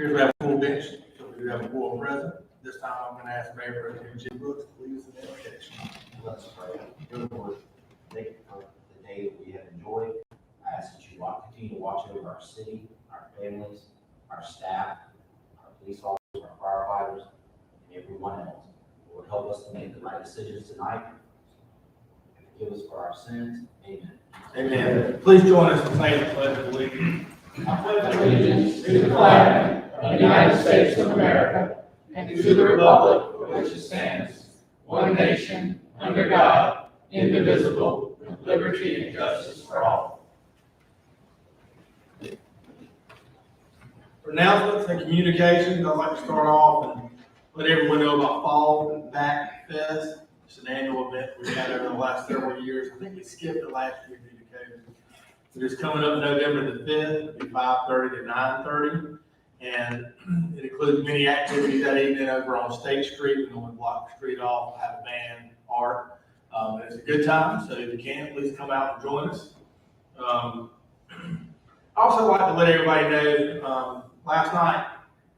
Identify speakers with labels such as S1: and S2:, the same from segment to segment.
S1: Here's we have a full bench, so we do have a quorum present. This time I'm going to ask Mayor Pro Tem Jim Brooks to lead us in the invocation.
S2: Let's pray. Dear Lord, thank you for the day that we have enjoyed. I ask that you continue to watch over our city, our families, our staff, our police officers, our firefighters, and everyone else. Lord, help us to make the right decisions tonight. And forgive us for our sins. Amen.
S1: Amen. Please join us in saying the Pledge of Allegiance.
S3: I pledge allegiance to the flag of the United States of America and to the republic for which it stands, one nation, under God, indivisible, with liberty and justice for all.
S1: For announcements and communications, I'd like to start off and let everyone know about Fall Back Fest. It's an annual event we've had over the last several years. I think we skipped it last year due to COVID. So it's coming up November the 5th, it'll be 5:30 to 9:30. And it includes many activities that evening over on State Street. We're going to block the street off, we'll have a band, art. And it's a good time, so if you can, please come out and join us. I also like to let everybody know, last night,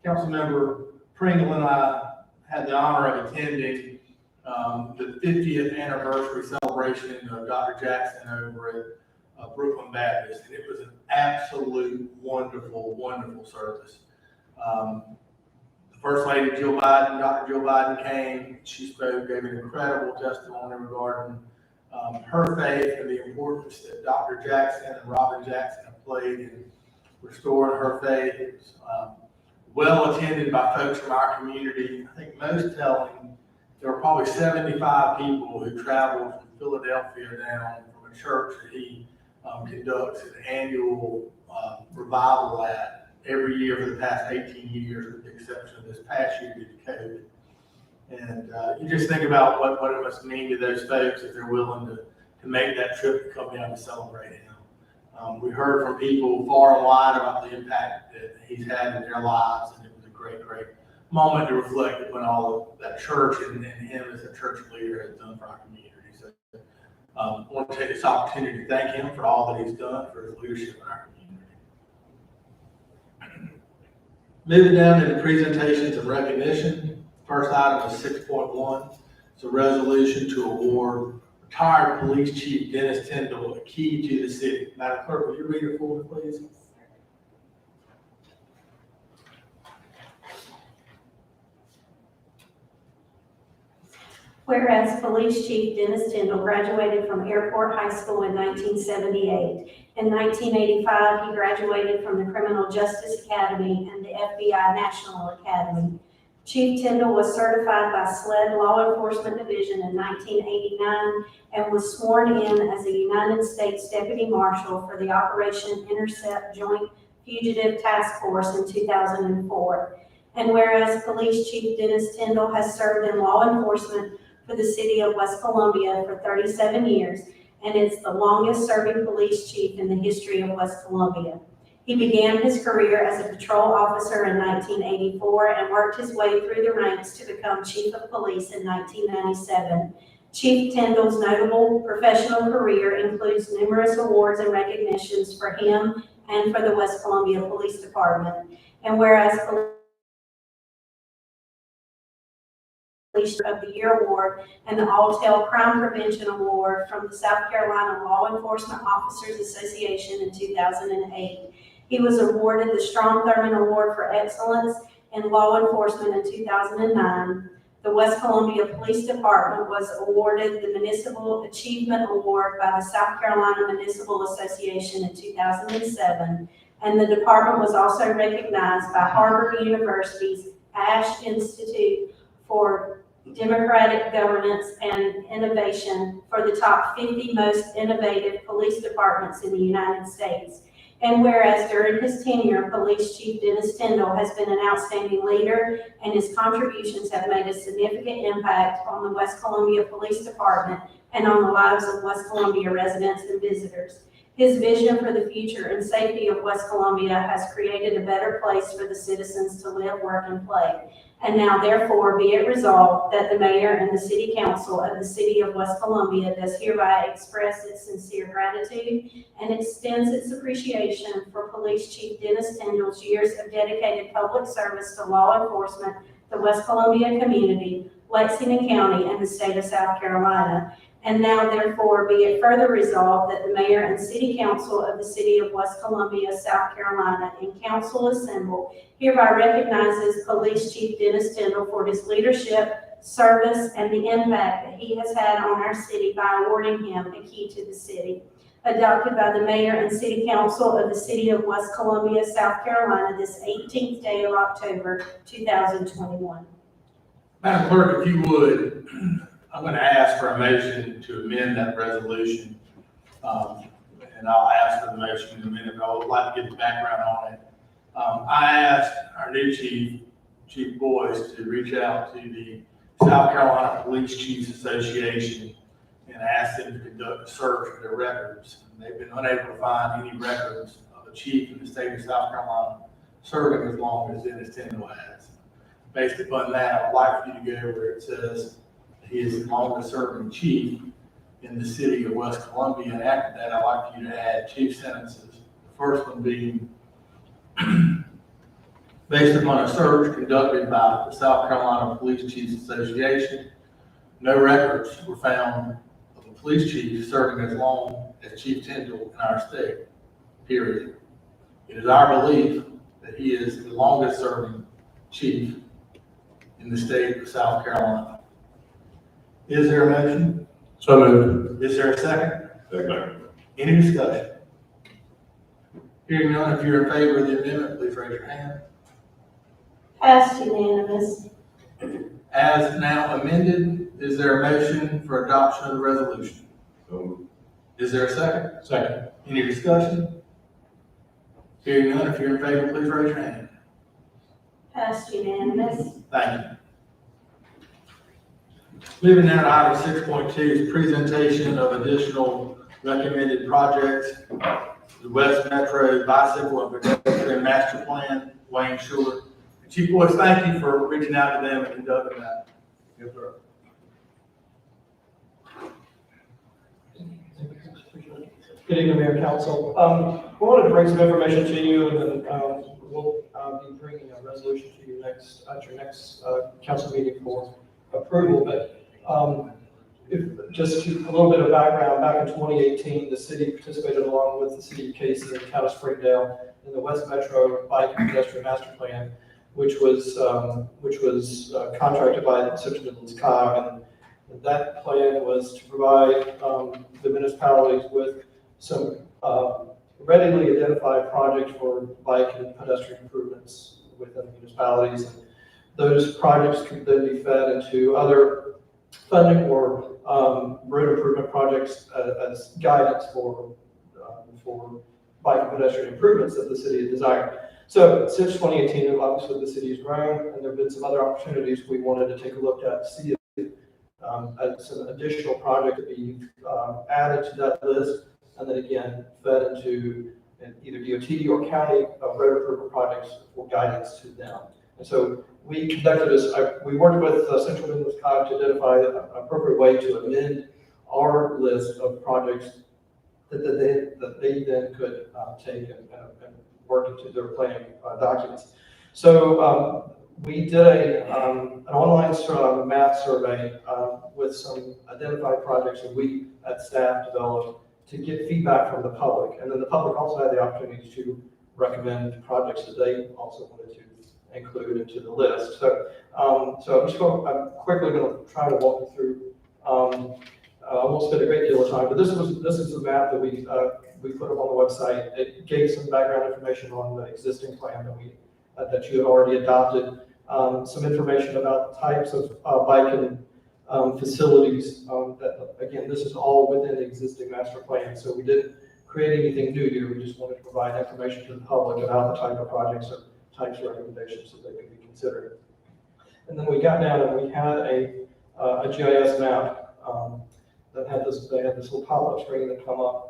S1: Councilmember Pringle and I had the honor of attending the 50th anniversary celebration of Dr. Jackson over at Brooklyn Baptist, and it was an absolute wonderful, wonderful service. The First Lady Dr. Jill Biden came. She spoke, gave an incredible testimony regarding her faith and the importance that Dr. Jackson and Robin Jackson have played in restoring her faith. It was well attended by folks from our community. I think most telling, there were probably 75 people who traveled from Philadelphia down from a church that he conducts an annual revival at every year for the past 18 years, with the exception of this past year due to COVID. And you just think about what it must mean to those folks if they're willing to make that trip to come down to celebrate him. We heard from people far and wide about the impact that he's had in their lives, and it was a great, great moment to reflect upon all of that church and him as a church leader has done for our community. So I want to take this opportunity to thank him for all that he's done for his leadership in our community. Moving down to the presentations and recognition. First item is 6.1. It's a resolution to award retired Police Chief Dennis Tyndall a key to the city. Madam Clerk, will you read it for me, please?
S4: Whereas Police Chief Dennis Tyndall graduated from Airport High School in 1978. In 1985, he graduated from the Criminal Justice Academy and the FBI National Academy. Chief Tyndall was certified by SLED Law Enforcement Division in 1989 and was sworn in as a United States Deputy Marshal for the Operation Intercept Joint Fugitive Task Force in 2004. And whereas Police Chief Dennis Tyndall has served in law enforcement for the city of West Columbia for 37 years, and is the longest serving police chief in the history of West Columbia. He began his career as a patrol officer in 1984 and worked his way through the ranks to become chief of police in 1997. Chief Tyndall's notable professional career includes numerous awards and recognitions for him and for the West Columbia Police Department. And whereas Police of the Year Award and the All-Tail Crime Prevention Award from the South Carolina Law Enforcement Officers Association in 2008. He was awarded the Strom Thurmond Award for Excellence in Law Enforcement in 2009. The West Columbia Police Department was awarded the Municipal Achievement Award by the South Carolina Municipal Association in 2007. And the department was also recognized by Harvard University's Ash Institute for Democratic Governance and Innovation for the top 50 most innovative police departments in the United States. And whereas during his tenure, Police Chief Dennis Tyndall has been an outstanding leader and his contributions have made a significant impact on the West Columbia Police Department and on the lives of West Columbia residents and visitors. His vision for the future and safety of West Columbia has created a better place for the citizens to live, work, and play. And now therefore be it resolved that the mayor and the city council of the city of West Columbia does hereby express its sincere gratitude and extends its appreciation for Police Chief Dennis Tindall's years of dedicated public service to law enforcement, the West Columbia community, Lexington County, and the state of South Carolina. And now therefore be it further resolved that the mayor and city council of the city of West Columbia, South Carolina, and council assembled hereby recognizes Police Chief Dennis Tindall for his leadership, service, and the impact that he has had on our city by awarding him a key to the city. Adopted by the mayor and city council of the city of West Columbia, South Carolina, this 18th day of October, 2021.
S1: Madam Clerk, if you would, I'm going to ask for a motion to amend that resolution. And I'll ask for the motion in a minute, but I would like to get the background on it. I asked our new Chief Boyce, to reach out to the South Carolina Police Chiefs Association and ask them to conduct a search for their records. And they've been unable to find any records of a chief in the state of South Carolina serving as long as Dennis Tindall has. Based upon that, I would like for you to go where it says he is the longest serving chief in the city of West Columbia. And after that, I'd like for you to add two sentences. The first one being, based upon a search conducted by the South Carolina Police Chiefs Association, no records were found of a police chief serving as long as Chief Tindall in our state, period. It is our belief that he is the longest serving chief in the state of South Carolina. Is there a motion?
S3: So moved.
S1: Is there a second?
S3: Second.
S1: Any discussion? Hearing none, if you're in favor of the amendment, please raise your hand.
S4: Passed unanimous.
S1: As now amended, is there a motion for adoption of the resolution?
S3: So moved.
S1: Is there a second?
S3: Second.
S1: Any discussion? Hearing none, if you're in favor, please raise your hand.
S4: Passed unanimous.
S1: Thank you. Moving now to item 6.2 is presentation of additional recommended projects. The West Metro Bicycle and Pedestrian Master Plan, Wayne Schuler. Chief Boyce, thank you for reaching out to them and conducting that.
S3: Yes, sir.
S5: Good evening, Mayor and Council. We wanted to bring some information to you, and then we'll be bringing a resolution to you at your next council meeting for approval. But just a little bit of background, back in 2018, the city participated along with the city of Casey and Town of Springdale in the West Metro Bike and Pedestrian Master Plan, which was contracted by Central Midlands COG, and that plan was to provide the municipalities with some readily identified projects for bike and pedestrian improvements within the municipalities. And those projects could then be fed into other funding or road improvement projects as guidance for bike and pedestrian improvements that the city had desired. So since 2018, obviously the city has grown, and there have been some other opportunities we wanted to take a look at to see if some additional project to be added to that list, and then again fed into either DOT or county road improvement projects for guidance to them. And so we conducted this. We worked with Central Midlands COG to identify an appropriate way to amend our list of projects that they then could take and work into their planning documents. So we did an online math survey with some identified projects that we at staff developed to get feedback from the public. And then the public also had the opportunity to recommend projects that they also wanted to include into the list. So, I'm quickly going to try to walk you through. I won't spend a great deal of time, but this is the map that we put up on the website. It gave some background information on the existing plan that you had already adopted. Some information about types of bike and facilities. That again, this is all within the existing master plan, so we didn't create anything new here. We just wanted to provide information to the public about the type of projects or types of recommendations that they could be considered. And then we got down and we had a GIS map that had this little pop-up screen that come up.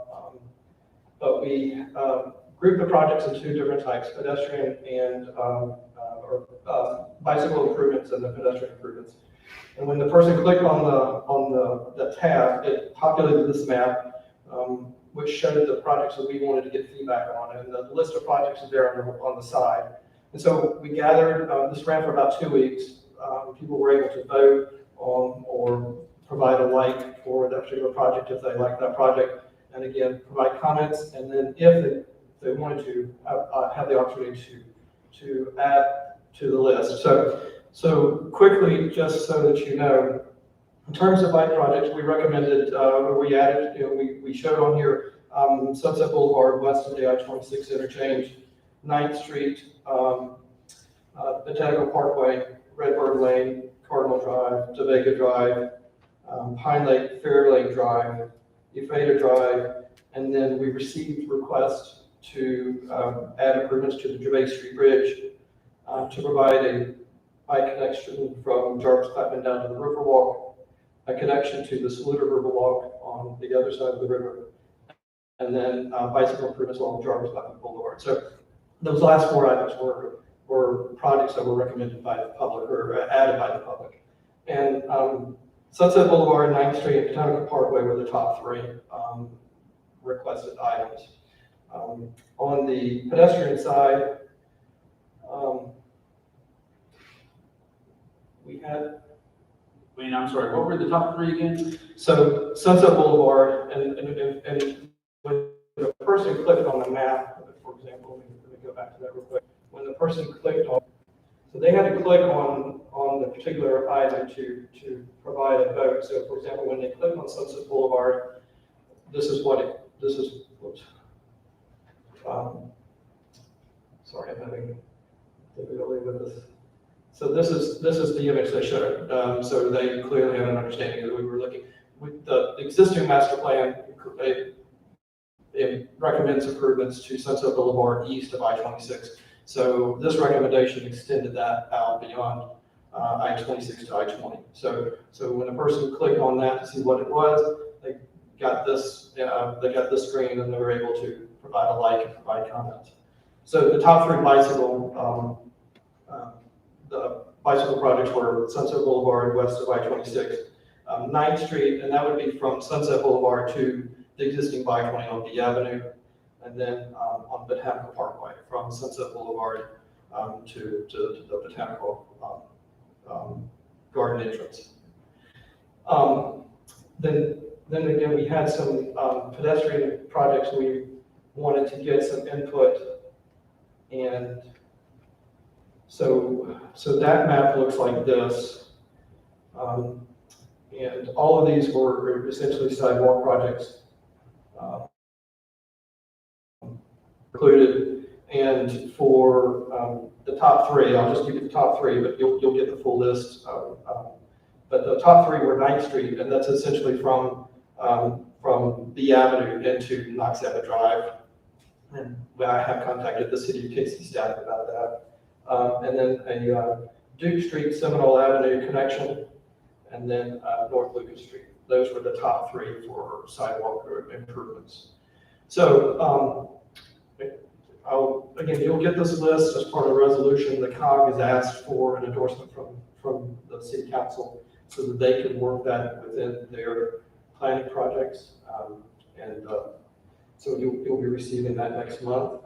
S5: but we grouped the projects in two different types, pedestrian and bicycle improvements and the pedestrian improvements. And when the person clicked on the tab, it populated this map, which showed the projects that we wanted to get feedback on, and the list of projects is there on the side. And so we gathered, this ran for about 2 weeks. People were able to vote on or provide a like for that particular project if they like that project, and again, provide comments, and then if they wanted to have the opportunity to add to the list. So quickly, just so that you know, in terms of bike projects, we recommended, or we added, we showed on here, Sunset Boulevard west of the I-26 interchange, 9th Street, Botanical Parkway, Redbird Lane, Cardinal Drive, DeVega Drive, Pine Lake, Fair Lake Drive, Ephrata Drive, and then we received requests to add improvements to the Gervais Street Bridge to provide a bike connection from Jarvis Clapman down to the Riverwalk, a connection to the Saluda Riverwalk on the other side of the river, and then bicycle improvements along Jarvis Clapman Boulevard. So those last 4 items were projects that were recommended by the public or added by the public. And Sunset Boulevard, 9th Street, and Botanical Parkway were the top 3 requested items. On the pedestrian side, we had.
S3: Wayne, I'm sorry, what were the top 3 again?
S5: So Sunset Boulevard, and when the person clicked on the map, for example, let me go back to that real quick. When the person clicked on, so they had to click on the particular item to provide a vote. So for example, when they click on Sunset Boulevard, this is whoops. Sorry, I'm having difficulty with this. So this is the image they showed. So they clearly had an understanding that we were looking with the existing master plan. It recommends improvements to Sunset Boulevard east of I-26. So this recommendation extended that out beyond I-26 to I-20. So when a person clicked on that to see what it was, they got this screen, and they were able to provide a like and provide comments. So the top 3 the bicycle projects were Sunset Boulevard west of I-26, 9th Street, and that would be from Sunset Boulevard to the existing bike lane on B Avenue, and then on Botanical Parkway from Sunset Boulevard to the Botanical Garden entrance. Then again, we had some pedestrian projects we wanted to get some input, and so that map looks like this. And all of these were essentially sidewalk projects included. And for the top 3, I'll just give you the top 3, but you'll get the full list. But the top 3 were 9th Street, and that's essentially from B Avenue into Knox Avenue Drive. And I have contacted the City of Casey staff about that. And then a Duke Street, Seminole Avenue connection, and then North Lucas Street. Those were the top 3 for sidewalk improvements. So again, you'll get this list as part of the resolution. The COG has asked for an endorsement from the City Council so that they can work that within their planning projects. So you'll be receiving that next month.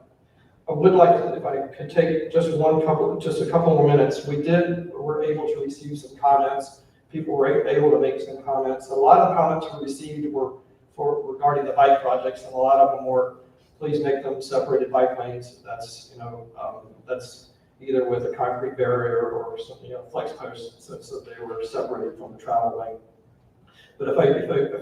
S5: I would like to, if I could take just a couple more minutes. We're able to receive some comments. People were able to make some comments. A lot of comments we received were regarding the bike projects, and a lot of them were, please make them separated bike lanes. That's that's either with a concrete barrier or some flex posts, so they were separated from the travel lane. But if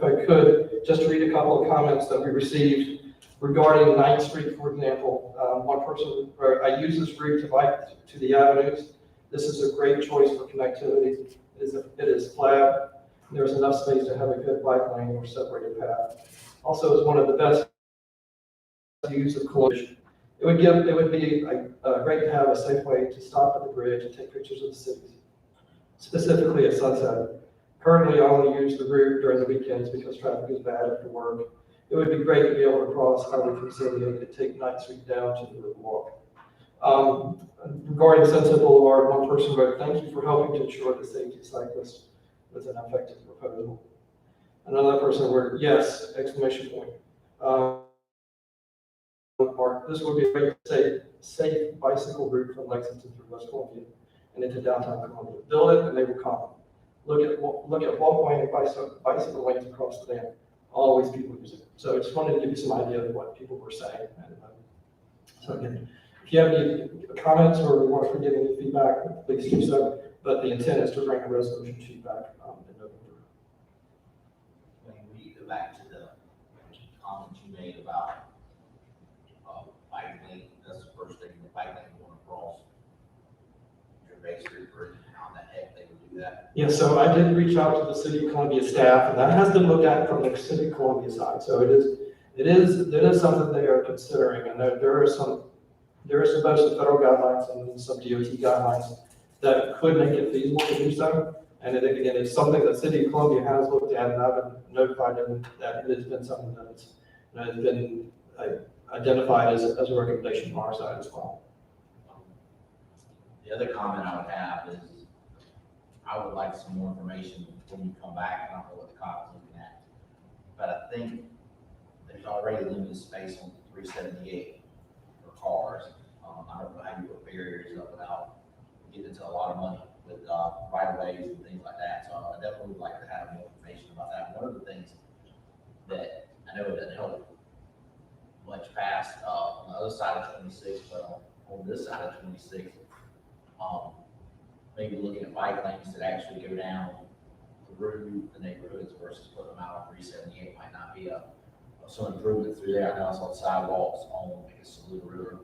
S5: I could just read a couple of comments that we received regarding 9th Street, for example. One person, I use this route to bike to the avenues. This is a great choice for connectivity. It is flat. There's enough space to have a good bike lane or separated path. Also, is one of the best use of collision. It would be great to have a safe way to stop at the bridge and take pictures of the cities, specifically at sunset. Currently, I only use the route during the weekends because traffic is bad after work. it would be great to be able to cross Highway 378 and take 9th Street down to the Riverwalk. Regarding Sunset Boulevard, one person wrote, "Thank you for helping to ensure the safety of cyclists with an effective proposal." Another person wrote, "Yes!" Exclamation point. Mark, this would be a great safe bicycle route from Lexington through West Columbia and into downtown Columbia. Build it and they will come. Look at walkway and bicycle lanes across the dam. Always people use it. So I just wanted to give you some idea of what people were saying. And, so again, if you have any comments or want to give any feedback, please do so. But the intent is to bring a resolution to you back in November.
S2: When we go back to the comments you made about bike lane, that's the first thing, the bike lane going across your Bay Street Bridge, how in the heck they would do that?
S5: Yeah, so I did reach out to the City of Columbia staff, and that has been looked at from the City of Columbia side. So it is something they are considering, and there are some both some federal guidelines and some DOT guidelines that could make it feasible to do so. And it, again, it's something that City of Columbia has looked at, and I've been notified that it has been something that has been identified as a recommendation from our side as well.
S2: The other comment I would have is, I would like some more information when you come back. I don't know what the cop is looking at, but I think there's already limited space on 378 for cars. I don't know how you put barriers up without getting into a lot of money with right-of-ways and things like that. So I definitely would like to have more information about that. One of the things that I know it doesn't help much past on the other side of 26, but on this side of 26, maybe looking at bike lanes that actually go down through the neighborhoods versus putting them out on 378 might not be some improvement through there. I know I saw sidewalks on, I guess, Saluda River.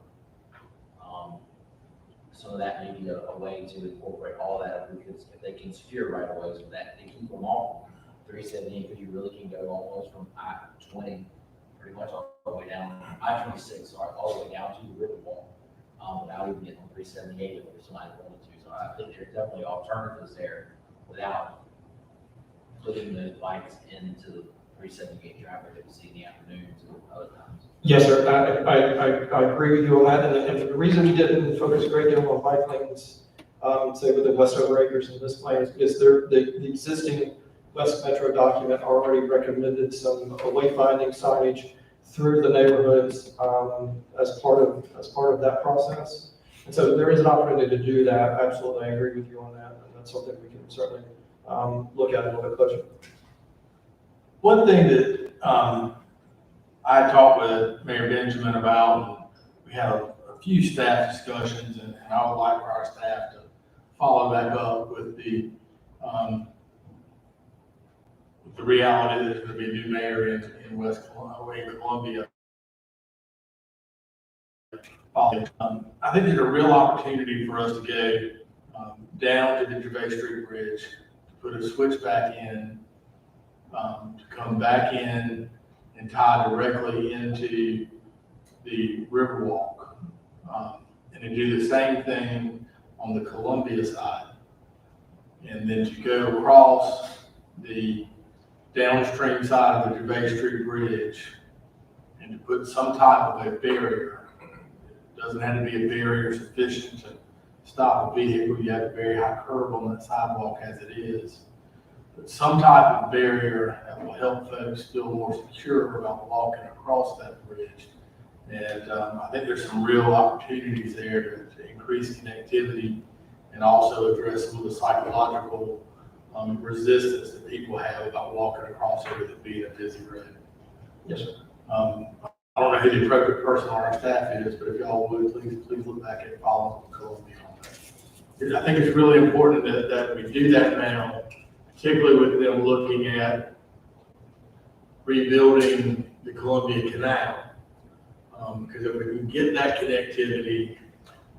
S2: Some of that may be a way to incorporate all that, because if they can secure right of ways with that, they keep them off 378, because you really can go almost from I-20 pretty much all the way down, I-26, sorry, all the way down to the Riverwalk, without even getting on 378 if somebody wanted to. So I think there's definitely alternatives there without putting those bikes into the 378 traffic that we see in the afternoons and other times.
S5: Yes, sir. I agree with you on that. And the reason we didn't focus a great deal on bike lanes, say within Westover Acres in this plan, is because the existing West Metro document already recommended some wayfinding signage through the neighborhoods as part of that process. And so there is an opportunity to do that. Absolutely, I agree with you on that. And that's something we can certainly look at a little bit closer.
S1: One thing that I talked with Mayor Benjamin about, and we had a few staff discussions, and I would like for our staff to follow back up with the reality that there's going to be a new mayor in West Columbia. I think there's a real opportunity for us to go down to the Gervais Street Bridge, to put a switch back in, to come back in and tie directly into the Riverwalk, and to do the same thing on the Columbia side, and then to go across the downstream side of the Gervais Street Bridge and to put some type of a barrier. It doesn't have to be a barrier sufficient to stop a vehicle. You have a very high curb on that sidewalk as it is. But some type of barrier that will help folks feel more secure about walking across that bridge. And I think there's some real opportunities there to increase connectivity and also address some of the psychological resistance that people have about walking across over the being a busy road.
S5: Yes, sir.
S1: I don't know who the appropriate person on our staff is, but if y'all would, please look back at following Columbia on that. I think it's really important that we do that now, particularly with them looking at rebuilding the Columbia Canal. Because if we can get that connectivity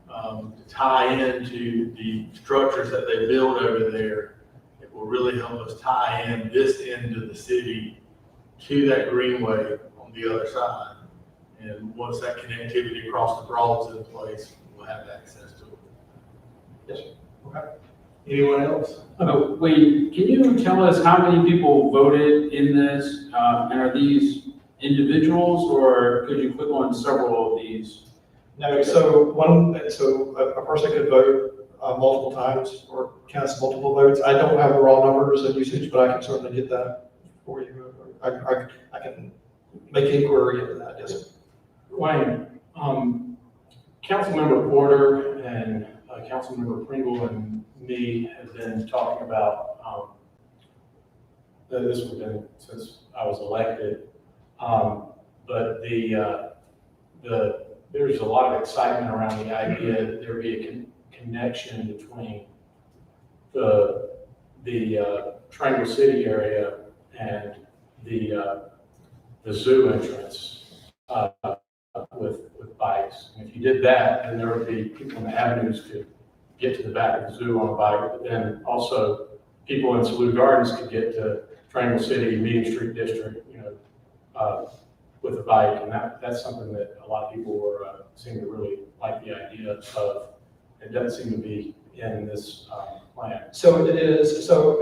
S1: to tie into the structures that they build over there, it will really help us tie in this end of the city to that greenway on the other side. And once that connectivity across the Broad's in place, we'll have access to it.
S5: Yes, sir.
S1: Okay. Anyone else?
S3: Wait, can you tell us how many people voted in this? And are these individuals, or could you click on several of these?
S5: No, so a person could vote multiple times or cast multiple votes. I don't have the raw numbers of usage, but I can certainly get that for you. I can make inquiry into that, yes.
S3: Wayne, Councilmember Porter and Councilmember Pringle and me have been talking about, this has been since I was elected, but there's a lot of excitement around the idea that there be a connection between the Triangle City area and the zoo entrance with bikes. And if you did that, then there would be people in the avenues could get to the back of the zoo on a bike, but then also people in Salute Gardens could get to Triangle City, Meeting Street District, with a bike. And that's something that a lot of people were seem to really like the idea of. It doesn't seem to be in this plan.
S5: So it is, so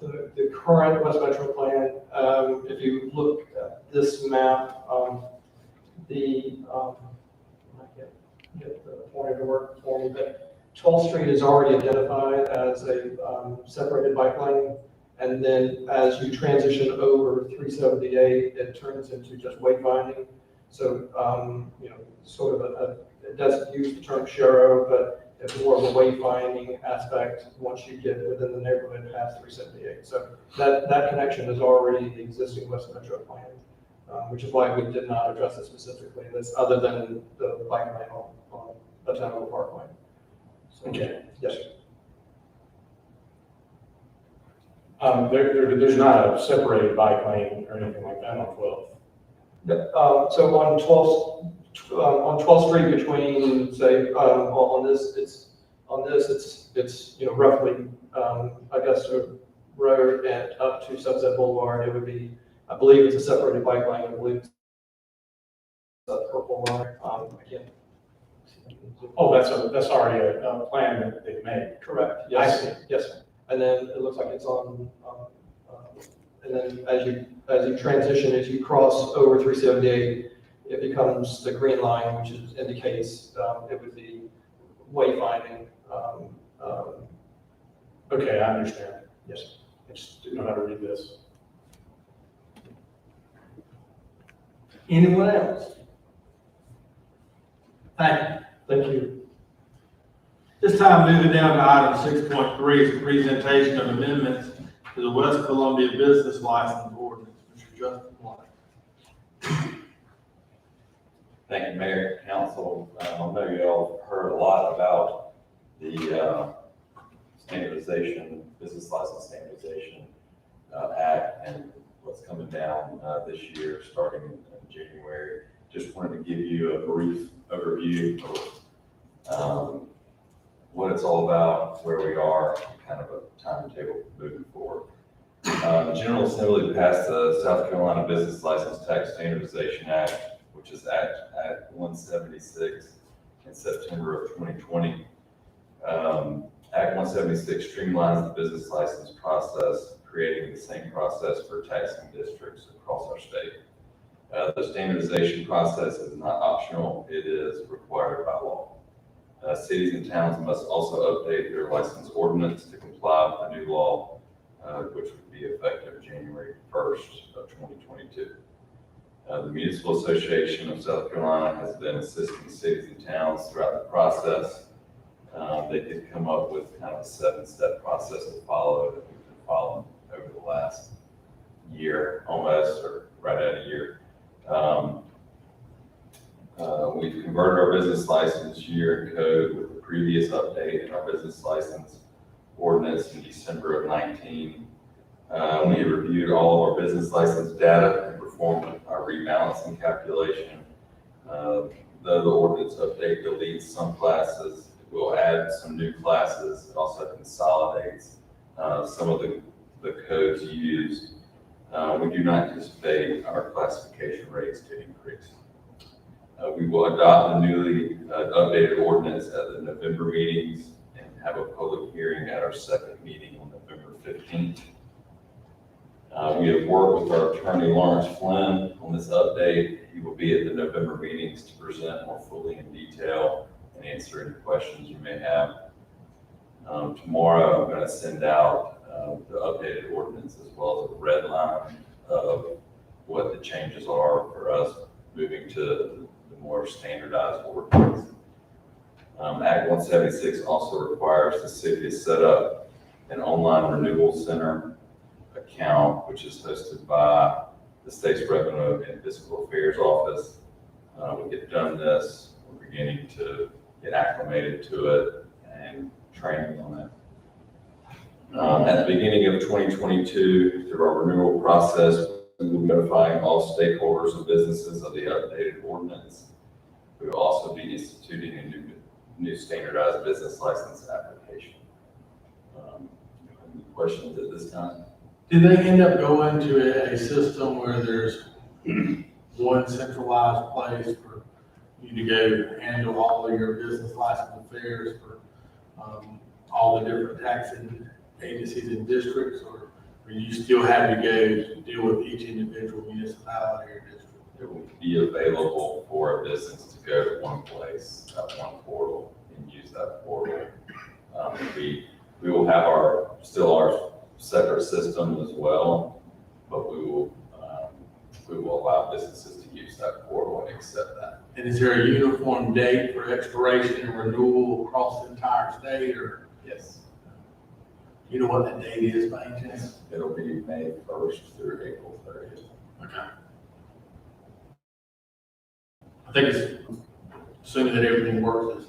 S5: the current West Metro plan, if you look at this map, I can't get the pointer to work for me, but 12th Street is already identified as a separated bike lane. And then as you transition over 378, it turns into just wayfinding. So, sort of it doesn't use the term Shero, but it's more of a wayfinding aspect once you get within the neighborhood past 378. So that connection is already the existing West Metro plan, which is why we did not address it specifically in this, other than the bike lane on Botanical Parkway. So,
S3: Okay.
S5: yes.
S3: There's not a separated bike lane or anything like that on 12th.
S5: So on 12th Street between, say, on this, it's roughly Augusta Road and up to Sunset Boulevard. It would be, I believe it's a separated bike lane. I believe it's a purple line. Again.
S3: Oh, that's already a plan that they've made.
S5: Correct.
S3: I
S5: Yes.
S3: see.
S5: Yes. And then it looks like it's on. And then as you transition, as you cross over 378, it becomes the green line, which indicates it would be wayfinding.
S3: Okay, I understand.
S5: Yes.
S3: I just didn't know how to read this.
S1: Anyone else? Thank you.
S5: Thank you.
S1: This time, moving down to item 6.3 is a presentation of amendments to the West Columbia Business License Ordinance. Mr. Justin White.
S6: Thank you, Mayor, Council. I know you all heard a lot about the standardization, business license standardization act and what's coming down this year, starting in January. Just wanted to give you a brief overview of what it's all about, where we are, kind of a timetable moving forward. The General Assembly passed the South Carolina Business License Tax Standardization Act, which is Act 176 in September of 2020. Act 176 streamlines the business license process, creating the same process for taxing districts across our state. The standardization process is not optional, it is required by law. Cities and towns must also update their license ordinance to comply with the new law, which would be effective January 1st of 2022. The Municipal Association of South Carolina has been assisting cities and towns throughout the process. They did come up with kind of a 7-step process to follow that we've been following over the last year, almost, or right at a year. We've converted our business license year and code with the previous update in our business license ordinance in December of 19. We have reviewed all of our business license data and performed our rebalancing calculation. Though the ordinance update deletes some classes, it will add some new classes. It also consolidates some of the codes used. We do not anticipate our classification rates to increase. We will adopt the newly updated ordinance at the November meetings and have a public hearing at our second meeting on November 15th. We have worked with our attorney Lawrence Flynn on this update. He will be at the November meetings to present more fully in detail and answer any questions you may have. Tomorrow, I'm going to send out the updated ordinance as well as a red line of what the changes are for us moving to the more standardized ordinance. Act 176 also requires the city to set up an online renewal center account, which is hosted by the state's Revenue and Fiscal Affairs Office. We get done this, we're beginning to get acclimated to it and training on it. At the beginning of 2022, through our renewal process, we will be notifying all stakeholders and businesses of the updated ordinance. We will also be instituting a new standardized business license application. Any questions at this time?
S1: Did they end up going to a system where there's one centralized place for you to go handle all of your business license affairs for all the different taxing agencies and districts, or you still have to go deal with each individual municipality or district?
S6: It will be available for a business to go to one place, one portal, and use that portal. We will have our separate system as well, but we will allow businesses to use that portal and accept that.
S1: And is there a uniform date for expiration and renewal across the entire state, or
S6: Yes,
S1: you know what that date is by any chance?
S6: it'll be May 1st through April 30th.
S1: Okay. I think it's, assuming that everything works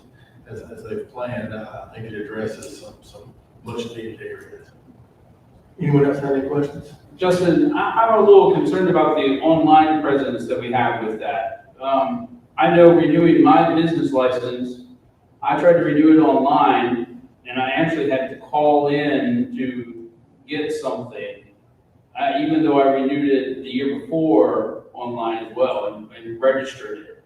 S1: as they've planned, I think it addresses some much needed areas. Anyone else have any questions?
S3: Justin, I'm a little concerned about the online presence that we have with that. I know renewing my business license, I tried to renew it online, and I actually had to call in to get something, even though I renewed it the year before online as well and registered it.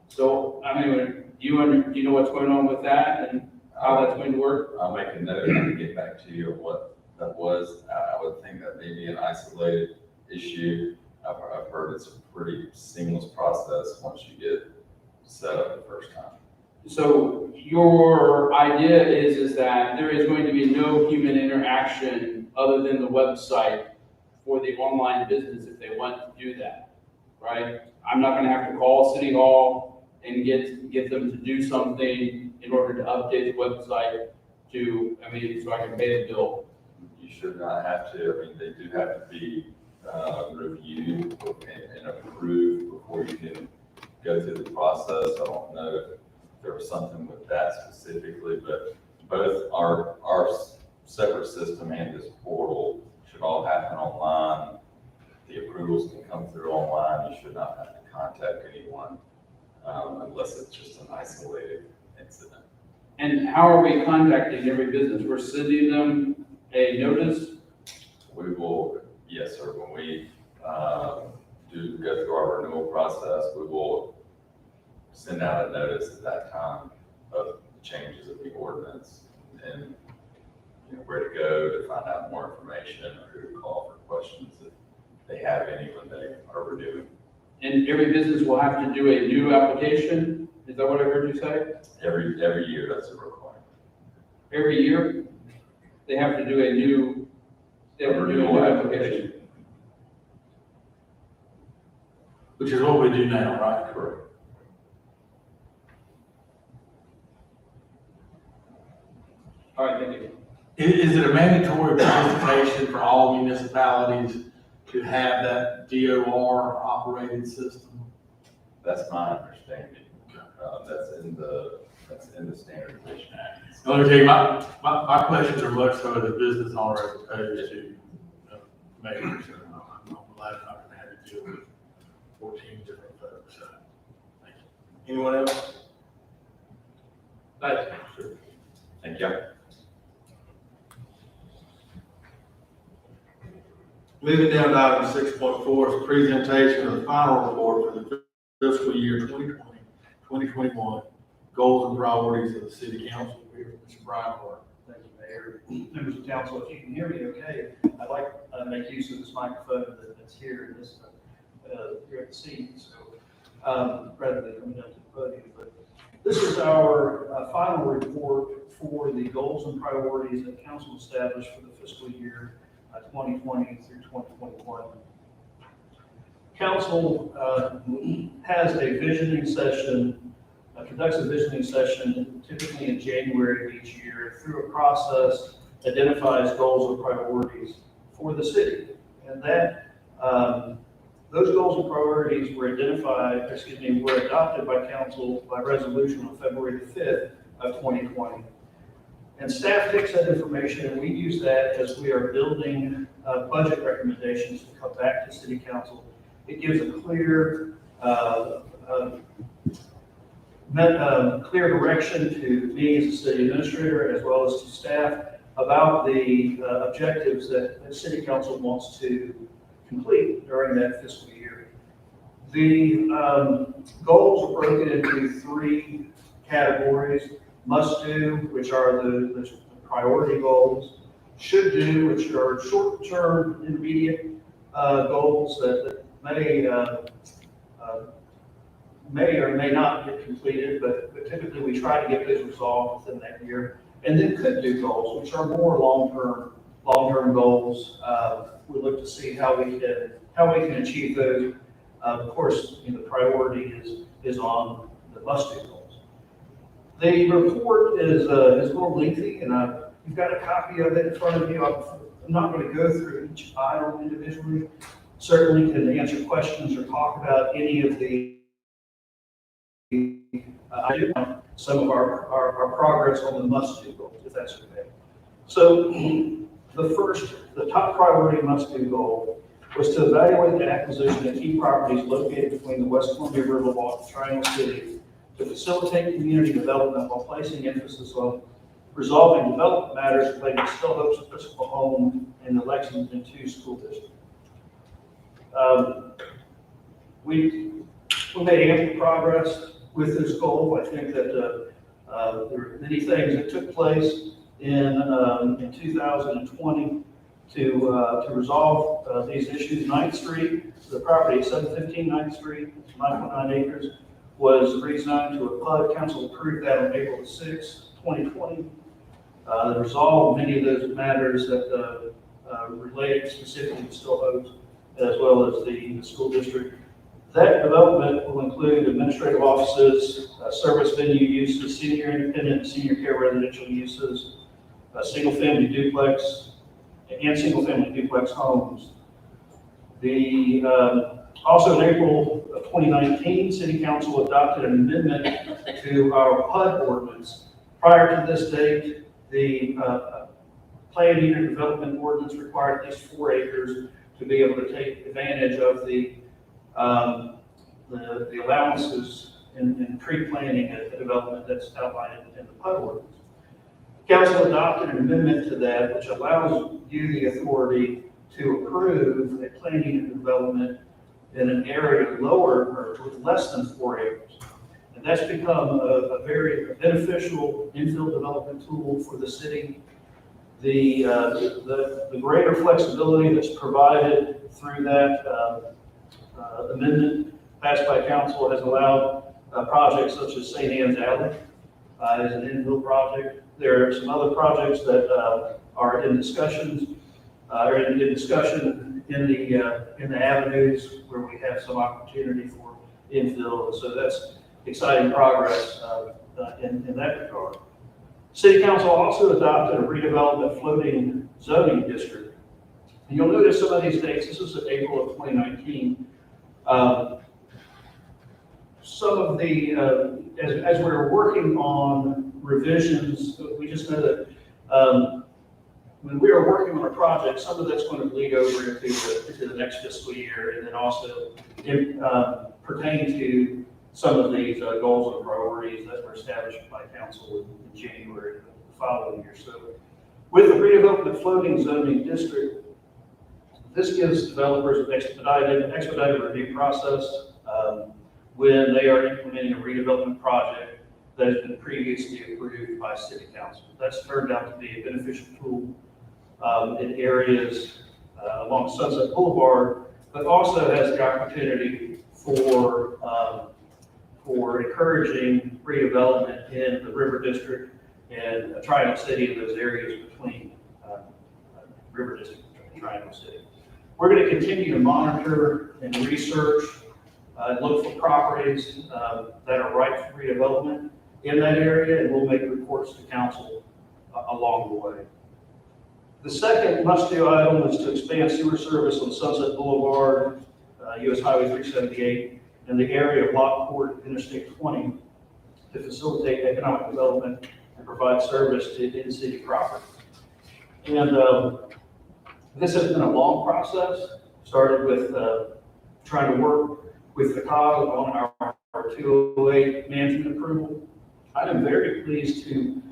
S3: So, I mean, do you know what's going on with that and how that's going to work?
S6: I'll make a note and get back to you on what that was. I would think that may be an isolated issue. I've heard it's a pretty seamless process once you get set up the first time.
S3: So your idea is that there is going to be no human interaction other than the website for the online business if they want to do that, right? I'm not going to have to call City Hall and get them to do something in order to update the website so I can pay the bill.
S6: You should not have to. I mean, they do have to be reviewed and approved before you can go through the process. I don't know if there was something with that specifically, but both our separate system and this portal should all happen online. The approvals can come through online. You should not have to contact anyone unless it's just an isolated incident.
S3: And how are we contacting every business? We're sending them a notice?
S6: We will, yes, sir, when we do go through our renewal process, we will send out a notice at that time of the changes of the ordinance and where to go to find out more information or who to call for questions if they have any when they are renewing.
S3: And every business will have to do a new application? Is that what I heard you say?
S6: Every year, that's a requirement.
S3: Every year, they have to do a new application.
S1: Which is what we do now, right?
S6: Correct.
S3: All right, thank you.
S1: Is it a mandatory participation for all municipalities to have that DOR operated system?
S6: That's my understanding. That's in the Standardization Act.
S1: Let me tell you, my questions are much so as a business owner as opposed to mayors. So I'm glad I'm not gonna have to deal with 14 different folks. So, thank you. Anyone else? Thank you.
S6: Thank you.
S1: Moving down to item 6.4 is presentation of the final report for the fiscal year 2020-2021, goals and priorities of the city council. Here, Mr. Brian Moore.
S7: Thank you, Mayor. Members of council, if you can hear me okay, I'd like to make use of this microphone that's here in this, here at the seat, so, rather than coming down to the podium. But this is our final report for the goals and priorities that council established for the fiscal year 2020 through 2021. Council has a visioning session, conducts a visioning session typically in January of each year. Through a process, identifies goals or priorities for the city. And that those goals and priorities were were adopted by council by resolution on February the 5th of 2020. And staff takes that information and we use that as we are building budget recommendations to come back to city council. It gives a clear, clear direction to me as a city administrator as well as to staff about the objectives that the city council wants to complete during that fiscal year. The goals are broken into 3 categories: must do, which are the priority goals; should do, which are short-term, intermediate goals that may or may not get completed, but typically we try to get those resolved within that year. And then could do goals, which are more long-term goals. We look to see how we can achieve those. Of course, the priority is on the must do goals. The report is a little lengthy, and you've got a copy of it in front of you. I'm not going to go through each item individually. Certainly can answer questions or talk about any of the some of our progress on the must-do goals, if that's okay. So the top priority must-do goal was to evaluate the acquisition of key properties located between the West Columbia Riverwalk and Triangle City to facilitate community development while placing emphasis on resolving development matters related to Still Hope's Episcopal Home and the Lexington 2 School District. We made ample progress with this goal. I think that there were many things that took place in 2020 to resolve these issues. 9th Street, the property at 715 9th Street, 9.9 acres, was rezoned to a PUD. Council approved that on April 6, 2020. They resolved many of those matters that related specifically to Still Hope, as well as the school district. That development will include administrative offices, service venue uses, senior independent, senior care residential uses, single-family duplex, and single-family duplex homes. Also in April of 2019, City Council adopted an amendment to our PUD ordinance. Prior to this date, the planned unit development ordinance required at least 4 acres to be able to take advantage of the allowances in pre-planning a development that's outlined in the PUD ordinance. Council adopted an amendment to that which allows you the authority to approve a planned unit development in an area lower or with less than 4 acres. And that's become a very beneficial infill development tool for the city. The greater flexibility that's provided through that amendment passed by council has allowed projects such as St. Anne's Alley as an infill project. There are some other projects that are in discussions, in the avenues where we have some opportunity for infill. And so that's exciting progress in that regard. City Council also adopted a redevelopment floating zoning district. And you'll notice some of these dates. This was in April of 2019. Some of the, as we're working on revisions, we just know that when we are working on a project, some of that's going to bleed over into the next fiscal year, and then also pertain to some of these goals and priorities that were established by council in January of the following year. So with the redevelopment floating zoning district, this gives developers an expedited review process when they are implementing a redevelopment project. that has been previously approved by city council. That's turned out to be a beneficial tool in areas along Sunset Boulevard, but also has the opportunity for encouraging redevelopment in the River District and Triangle City and those areas between River District and Triangle City. We're going to continue to monitor and research, look for properties that are ripe for redevelopment in that area, and we'll make reports to council along the way. The second must-do item is to expand sewer service on Sunset Boulevard, US Highway 378, in the area of Lockport Interstate 20 to facilitate economic development and provide service to in-city property. And this has been a long process. Started with trying to work with the COG on our 208 management approval. I am very pleased to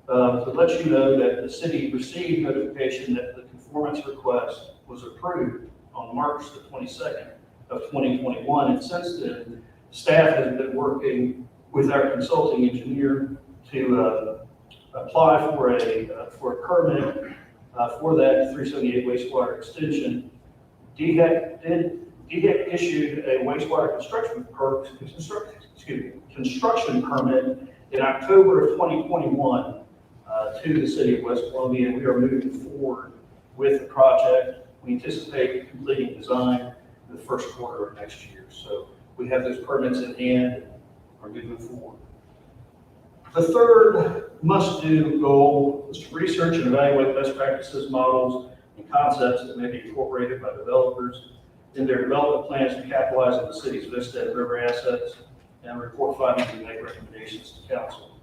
S7: let you know that the city received notification that the conformance request was approved on March the 22nd of 2021. And since then, staff has been working with our consulting engineer to apply for a permit for that 378 wastewater extension. DHEC issued a wastewater construction permit in October of 2021 to the city of West Columbia, and we are moving forward with the project. We anticipate completing design in the first quarter of next year. So we have those permits in hand and are moving forward. The third must-do goal is to research and evaluate best practices, models, and concepts that may be incorporated by developers in their development plans to capitalize on the city's Vista and River assets, and report findings and make recommendations to council.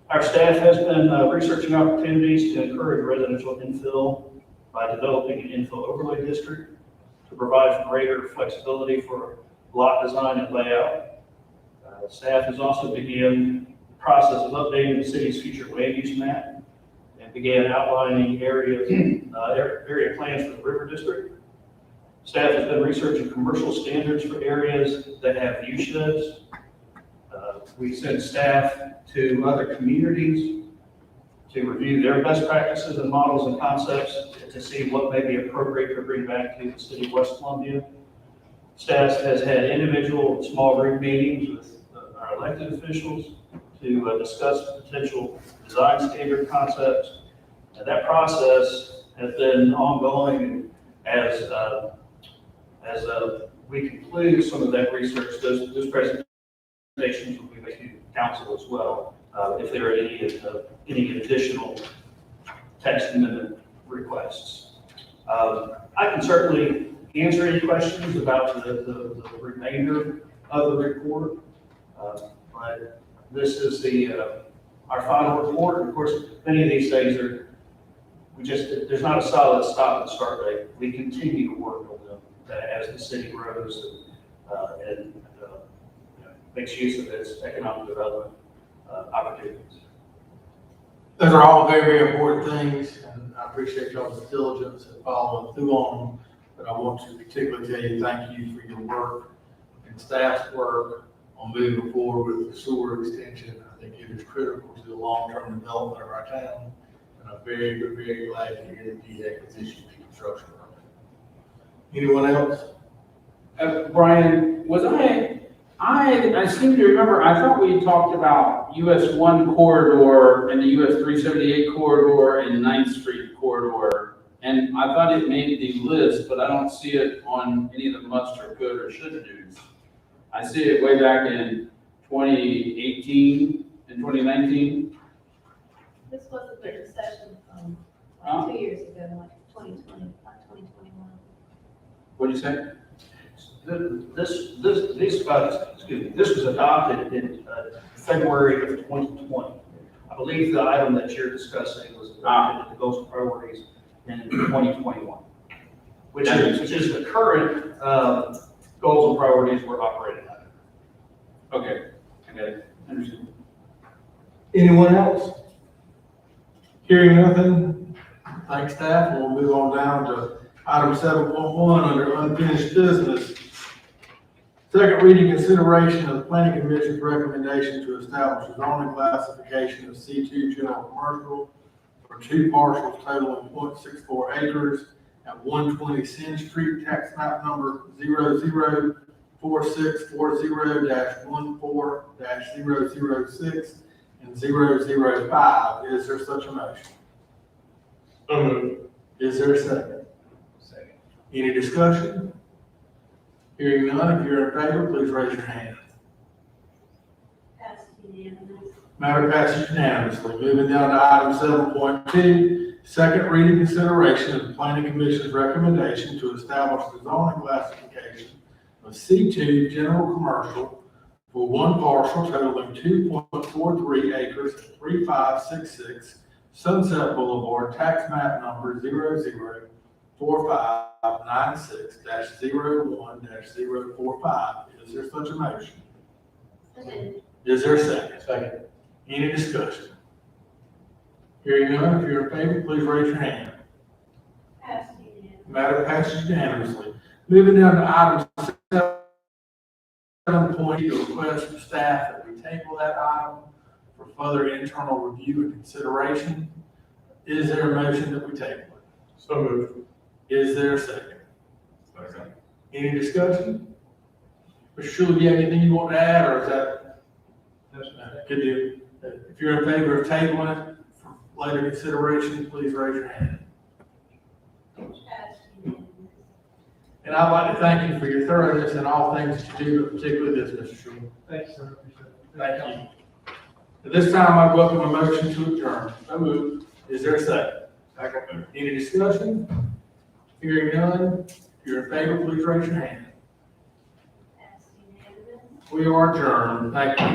S7: Our staff has been researching opportunities to encourage residential infill by developing an infill overlay district to provide for greater flexibility for lot design and layout. Staff has also begun the process of updating the city's future land use map and began outlining area plans for the River District. Staff has been researching commercial standards for areas that have view sheds. We sent staff to other communities to review their best practices and models and concepts to see what may be appropriate to bring back to the city of West Columbia. Staff has had individual small group meetings with our elected officials to discuss potential design standard concepts. And that process has been ongoing as we conclude some of that research. Those presentations will be made to council as well, if there are any additional text amendment requests. I can certainly answer any questions about the remainder of the report, but this is our final report. Of course, many of these things there's not a solid stop and start date. We continue to work on them as the city grows and makes use of its economic development opportunities.
S1: Those are all very, very important things, and I appreciate y'all's diligence in following through on them. But I want to particularly tell you thank you for your work and staff's work on moving forward with the sewer extension. I think it is critical to the long-term development of our town, and I'm very, very glad to hear that DHEC has issued the construction permit. Anyone else?
S3: Brian, I seem to remember, I thought we talked about US 1 corridor and the US 378 corridor and 9th Street corridor. And I thought it made the list, but I don't see it on any of the must or could or should do's. I see it way back in 2018 and 2019.
S4: This was a big discussion from
S3: Huh?
S4: 2 years ago, like 2020, like 2021.
S3: What'd you say?
S7: This was adopted in February of 2020. I believe the item that you're discussing was adopted in the goals and priorities in 2021, which is the current goals and priorities we're operating under.
S3: Okay, I got it. Understood.
S1: Anyone else? Hearing nothing, thanks staff, and we'll move on down to item 7.1 under unfinished business. Second reading consideration of the planning commission's recommendation to establish a zoning classification of C2 general commercial for two parcels totaling 0.64 acres at 120 Sin Street, tax map number 004640-14-006 and 005. Is there such a motion? Is there a second?
S2: Second.
S1: Any discussion? Hearing none, if you're in favor, please raise your hand.
S4: Passed unanimously.
S1: Matter passes unanimously. Moving down to item 7.2, second reading consideration of the planning commission's recommendation to establish the zoning classification of C2 general commercial for one parcel totaling 2.43 acres at 3566 Sunset Boulevard, tax map number 004596-01-045. Is there such a motion? Is there a second?
S5: Second.
S1: Any discussion? Hearing none, if you're in favor, please raise your hand.
S4: Passed unanimously.
S1: Matter passes unanimously. Moving down to item 7.2, request from staff that we table that item for further internal review and consideration. Is there a motion that we table it?
S5: So moved.
S1: Is there a second?
S6: Second.
S1: Any discussion? Mr. Schuler, do you have anything you want to add, or is that? Good deal. If you're in favor of tabling it for later consideration, please raise your hand.
S4: Passed unanimously.
S1: And I'd like to thank you for your thoroughness in all things that you do, but particularly this, Mr. Schuler.
S5: Thanks, sir.
S1: Thank you. At this time, I welcome a motion to adjourn. So moved. Is there a second? Second. Any discussion? Hearing none, if you're in favor, please raise your hand.
S4: Passed unanimously.
S1: We are adjourned. Thank you.